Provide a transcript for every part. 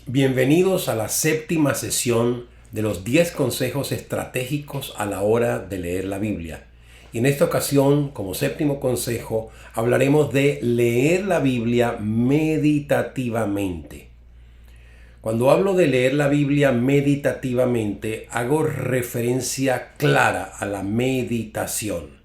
Bienvenidos a la séptima sesión de los 10 consejos estratégicos a la hora de leer la Biblia. Y en esta ocasión, como séptimo consejo, hablaremos de leer la Biblia meditativamente. Cuando hablo de leer la Biblia meditativamente, hago referencia clara a la meditación.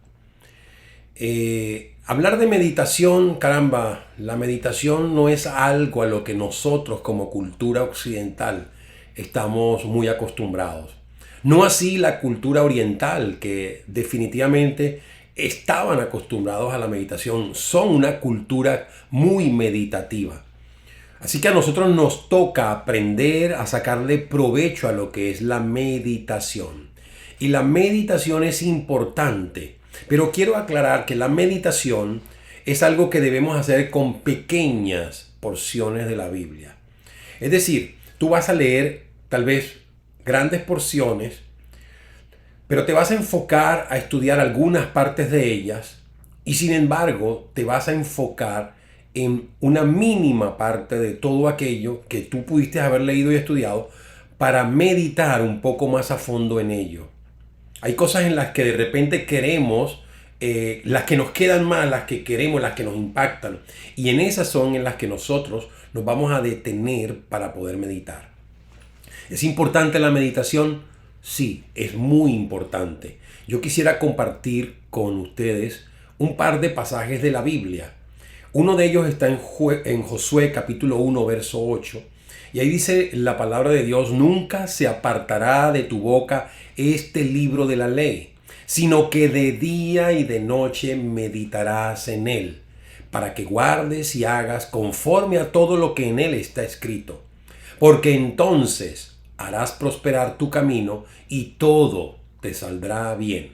Hablar de meditación, caramba, la meditación no es algo a lo que nosotros como cultura occidental estamos muy acostumbrados. No así la cultura oriental, que definitivamente estaban acostumbrados a la meditación. Son una cultura muy meditativa. Así que a nosotros nos toca aprender a sacarle provecho a lo que es la meditación. Y la meditación es importante. Pero quiero aclarar que la meditación es algo que debemos hacer con pequeñas porciones de la Biblia. Es decir, tú vas a leer tal vez grandes porciones, pero te vas a enfocar a estudiar algunas partes de ellas y sin embargo te vas a enfocar en una mínima parte de todo aquello que tú pudiste haber leído y estudiado para meditar un poco más a fondo en ello. Hay cosas en las que de repente queremos, las que nos quedan mal, las que queremos, las que nos impactan. Y en esas son en las que nosotros nos vamos a detener para poder meditar. ¿Es importante la meditación? Sí, es muy importante. Yo quisiera compartir con ustedes un par de pasajes de la Biblia. Uno de ellos está en Josué capítulo 1, verso 8. Y ahí dice la palabra de Dios: nunca se apartará de tu boca este libro de la ley, sino que de día y de noche meditarás en él, para que guardes y hagas conforme a todo lo que en él está escrito. Porque entonces harás prosperar tu camino y todo te saldrá bien.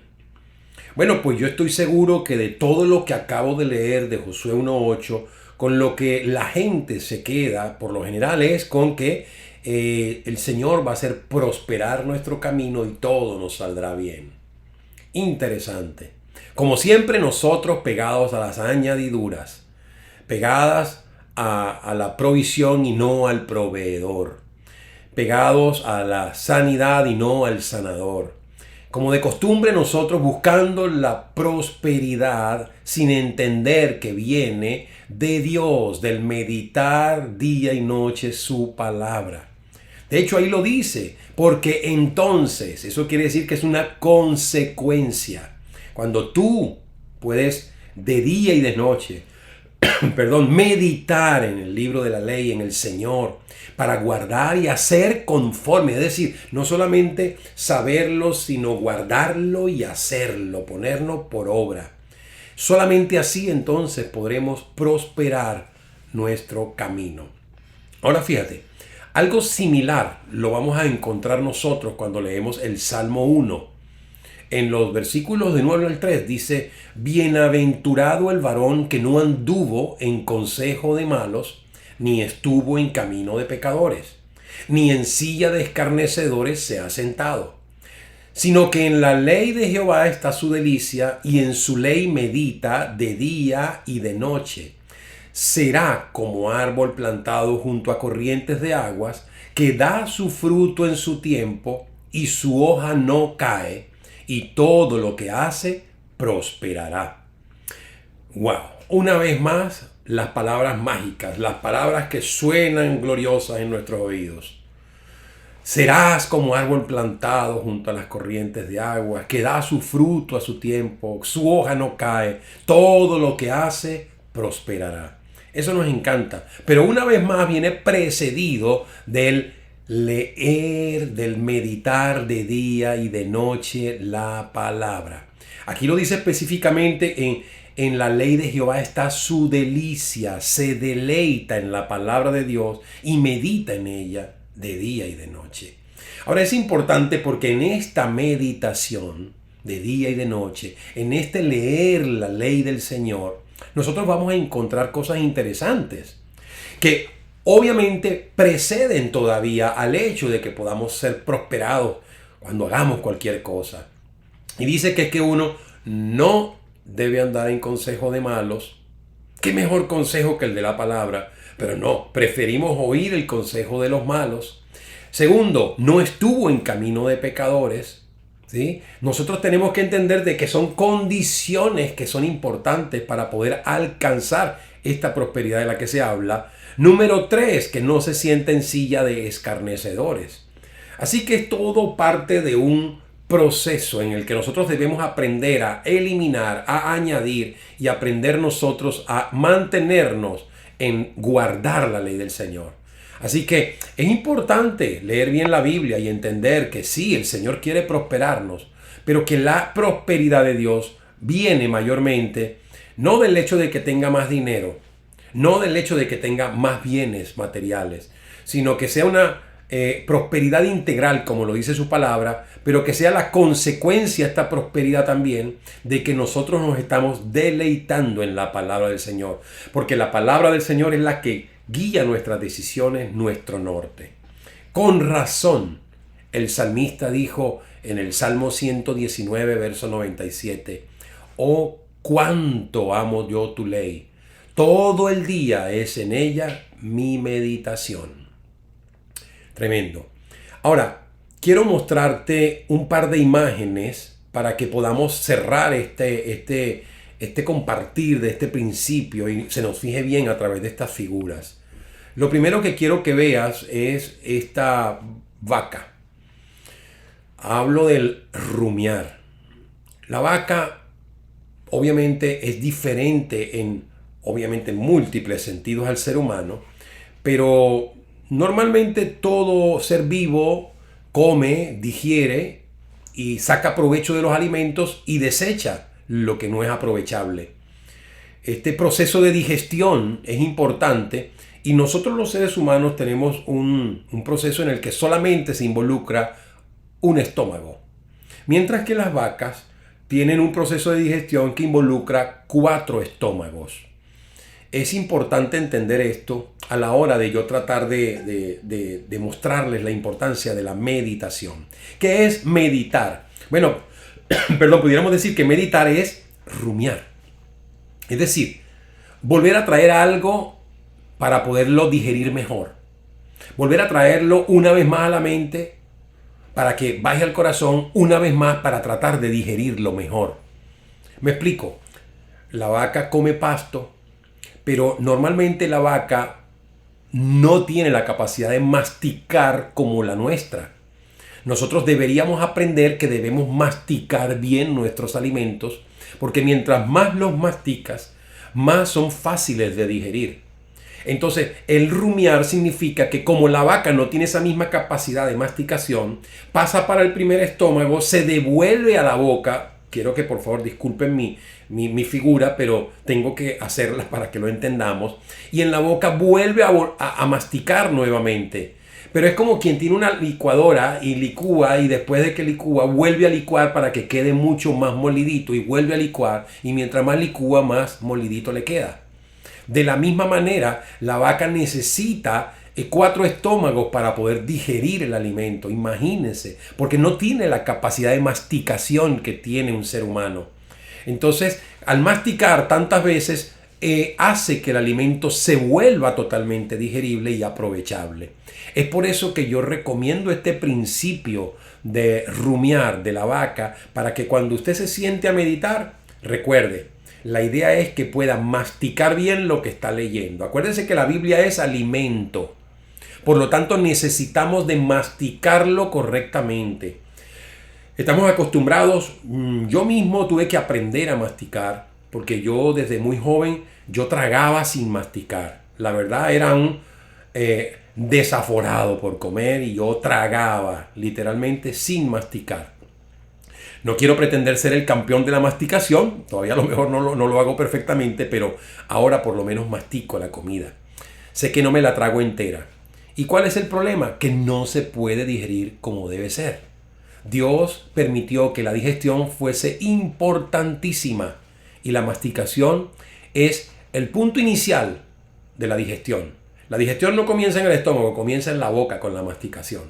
Bueno, pues yo estoy seguro que de todo lo que acabo de leer de Josué 1.8, con lo que la gente se queda, por lo general, es con que el Señor va a hacer prosperar nuestro camino y todo nos saldrá bien. Interesante. Como siempre, nosotros pegados a las añadiduras, pegadas a la provisión y no al proveedor, pegados a la sanidad y no al sanador. Como de costumbre, nosotros buscando la prosperidad sin entender que viene de Dios, del meditar día y noche su palabra. De hecho, ahí lo dice, porque entonces, eso quiere decir que es una consecuencia. Cuando tú puedes de día y de noche meditar en el libro de la ley, en el Señor, para guardar y hacer conforme, es decir, no solamente saberlo, sino guardarlo y hacerlo, ponerlo por obra. Solamente así entonces podremos prosperar nuestro camino. Ahora fíjate, algo similar lo vamos a encontrar nosotros cuando leemos el Salmo 1. En los versículos de 9 al 3 dice: bienaventurado el varón que no anduvo en consejo de malos, ni estuvo en camino de pecadores, ni en silla de escarnecedores se ha sentado, sino que en la ley de Jehová está su delicia, y en su ley medita de día y de noche. Será como árbol plantado junto a corrientes de aguas, que da su fruto en su tiempo, y su hoja no cae, y todo lo que hace prosperará. ¡Wow! Una vez más, las palabras mágicas, las palabras que suenan gloriosas en nuestros oídos. Serás como árbol plantado junto a las corrientes de agua, que da su fruto a su tiempo, su hoja no cae, todo lo que hace prosperará. Eso nos encanta, pero una vez más viene precedido del leer, del meditar de día y de noche la palabra. Aquí lo dice específicamente en la ley de Jehová está su delicia, se deleita en la palabra de Dios y medita en ella de día y de noche. Ahora es importante porque en esta meditación de día y de noche, en este leer la ley del Señor, nosotros vamos a encontrar cosas interesantes que obviamente preceden todavía al hecho de que podamos ser prosperados cuando hagamos cualquier cosa. Y dice que es que uno no debe andar en consejo de malos. ¿Qué mejor consejo que el de la palabra? Pero no, preferimos oír el consejo de los malos. Segundo, no estuvo en camino de pecadores. ¿Sí? Nosotros tenemos que entender de que son condiciones que son importantes para poder alcanzar esta prosperidad de la que se habla. Número 3, que no se sienta en silla de escarnecedores. Así que es todo parte de un proceso en el que nosotros debemos aprender a eliminar, a añadir y aprender nosotros a mantenernos en guardar la ley del Señor. Así que es importante leer bien la Biblia y entender que sí, el Señor quiere prosperarnos, pero que la prosperidad de Dios viene mayormente no del hecho de que tenga más dinero, no del hecho de que tenga más bienes materiales, sino que sea una prosperidad integral, como lo dice su palabra, pero que sea la consecuencia, esta prosperidad también, de que nosotros nos estamos deleitando en la palabra del Señor, porque la palabra del Señor es la que guía nuestras decisiones, nuestro norte. Con razón, el salmista dijo en el Salmo 119, verso 97, oh, cuánto amo yo tu ley, todo el día es en ella mi meditación. Tremendo. Ahora, quiero mostrarte un par de imágenes para que podamos cerrar este compartir de este principio y se nos fije bien a través de estas figuras. Lo primero que quiero que veas es esta vaca. Hablo del rumiar. La vaca obviamente es diferente en múltiples sentidos al ser humano, pero normalmente todo ser vivo come, digiere y saca provecho de los alimentos y desecha lo que no es aprovechable. Este proceso de digestión es importante y nosotros los seres humanos tenemos un proceso en el que solamente se involucra un estómago, mientras que las vacas tienen un proceso de digestión que involucra 4 estómagos. Es importante entender esto a la hora de yo tratar de mostrarles la importancia de la meditación. ¿Qué es meditar? Bueno, perdón, pudiéramos decir que meditar es rumiar. Es decir, volver a traer algo para poderlo digerir mejor. Volver a traerlo una vez más a la mente para que baje al corazón una vez más para tratar de digerirlo mejor. Me explico. La vaca come pasto, pero normalmente la vaca no tiene la capacidad de masticar como la nuestra. Nosotros deberíamos aprender que debemos masticar bien nuestros alimentos, porque mientras más los masticas, más son fáciles de digerir. Entonces, el rumiar significa que como la vaca no tiene esa misma capacidad de masticación, pasa para el primer estómago, se devuelve a la boca. Quiero que por favor disculpen mi figura, pero tengo que hacerla para que lo entendamos. Y en la boca vuelve a masticar nuevamente. Pero es como quien tiene una licuadora y licúa y después de que licúa vuelve a licuar para que quede mucho más molidito y vuelve a licuar y mientras más licúa más molidito le queda. De la misma manera, la vaca necesita 4 estómagos para poder digerir el alimento, imagínense, porque no tiene la capacidad de masticación que tiene un ser humano. Entonces, al masticar tantas veces, hace que el alimento se vuelva totalmente digerible y aprovechable. Es por eso que yo recomiendo este principio de rumiar de la vaca para que cuando usted se siente a meditar, recuerde, la idea es que pueda masticar bien lo que está leyendo. Acuérdense que la Biblia es alimento. Por lo tanto, necesitamos de masticarlo correctamente. Estamos acostumbrados, yo mismo tuve que aprender a masticar, porque yo desde muy joven, yo tragaba sin masticar. La verdad era un desaforado por comer y yo tragaba literalmente sin masticar. No quiero pretender ser el campeón de la masticación, todavía a lo mejor no lo hago perfectamente, pero ahora por lo menos mastico la comida. Sé que no me la trago entera. ¿Y cuál es el problema? Que no se puede digerir como debe ser. Dios permitió que la digestión fuese importantísima y la masticación es el punto inicial de la digestión. La digestión no comienza en el estómago, comienza en la boca con la masticación.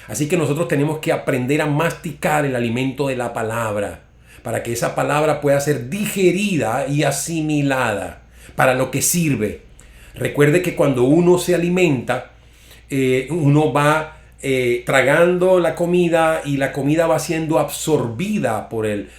Así que nosotros tenemos que aprender a masticar el alimento de la palabra para que esa palabra pueda ser digerida y asimilada para lo que sirve. Recuerde que cuando uno se alimenta, uno va tragando la comida y la comida va siendo absorbida por el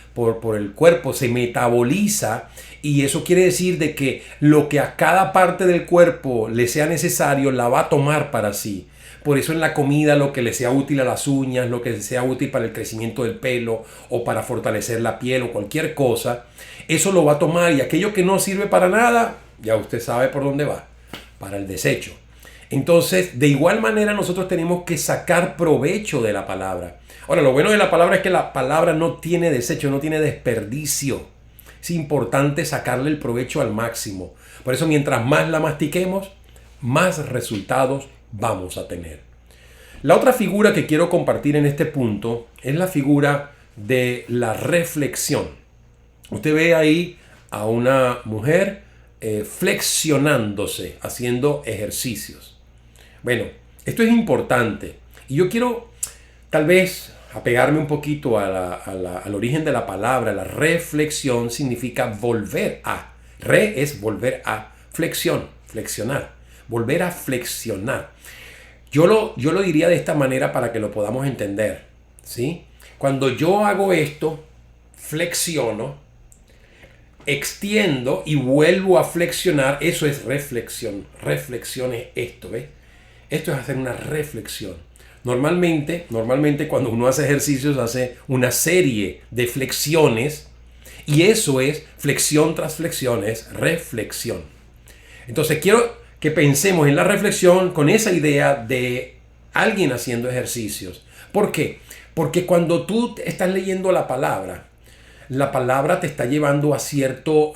cuerpo, se metaboliza, y eso quiere decir de que lo que a cada parte del cuerpo le sea necesario la va a tomar para sí. Por eso en la comida lo que le sea útil a las uñas, lo que sea útil para el crecimiento del pelo o para fortalecer la piel o cualquier cosa, eso lo va a tomar, y aquello que no sirve para nada, ya usted sabe por dónde va, para el desecho. Entonces, de igual manera nosotros tenemos que sacar provecho de la palabra. Ahora, lo bueno de la palabra es que la palabra no tiene desecho, no tiene desperdicio. Es importante sacarle el provecho al máximo. Por eso, mientras más la mastiquemos, más resultados vamos a tener. La otra figura que quiero compartir en este punto es la figura de la reflexión. Usted ve ahí a una mujer flexionándose, haciendo ejercicios. Bueno, esto es importante y yo quiero tal vez apegarme un poquito al origen de la palabra. La reflexión significa volver a. Re es volver a. Flexión, flexionar. Volver a flexionar. Yo lo diría de esta manera para que lo podamos entender, ¿sí? Cuando yo hago esto, flexiono, extiendo y vuelvo a flexionar, eso es reflexión. Reflexión es esto, ¿ves? Esto es hacer una reflexión. Normalmente cuando uno hace ejercicios hace una serie de flexiones, y eso es flexión tras flexión, es reflexión. Entonces quiero que pensemos en la reflexión con esa idea de alguien haciendo ejercicios. ¿Por qué? Porque cuando tú estás leyendo la palabra te está llevando a cierto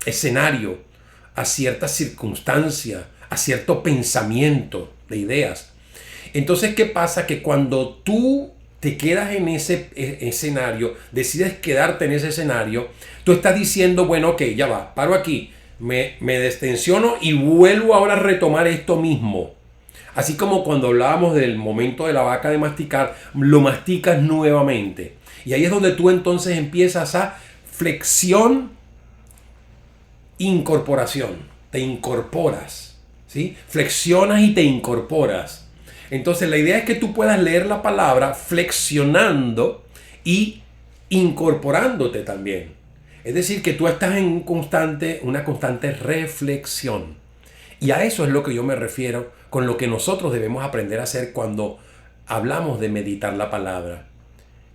escenario, a cierta circunstancia, a cierto pensamiento de ideas. Entonces, ¿qué pasa? Que cuando tú te quedas en ese escenario, decides quedarte en ese escenario, tú estás diciendo, bueno, ok, ya va, paro aquí, me destensiono y vuelvo ahora a retomar esto mismo. Así como cuando hablábamos del momento de la vaca de masticar, lo masticas nuevamente. Y ahí es donde tú entonces empiezas a flexión, incorporación. Te incorporas, ¿sí? Flexionas y te incorporas. Entonces la idea es que tú puedas leer la palabra flexionando y incorporándote también. Es decir, que tú estás en una constante reflexión. Y a eso es lo que yo me refiero con lo que nosotros debemos aprender a hacer cuando hablamos de meditar la palabra.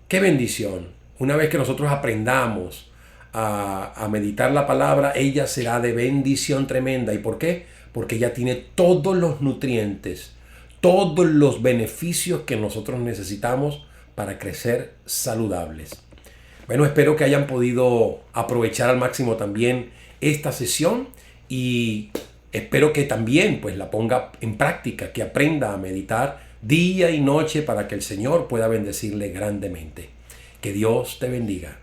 ¡Qué bendición! Una vez que nosotros aprendamos a meditar la palabra, ella será de bendición tremenda. ¿Y por qué? Porque ella tiene todos los nutrientes, todos los beneficios que nosotros necesitamos para crecer saludables. Bueno, espero que hayan podido aprovechar al máximo también esta sesión, y espero que también pues la ponga en práctica, que aprenda a meditar día y noche para que el Señor pueda bendecirle grandemente. Que Dios te bendiga.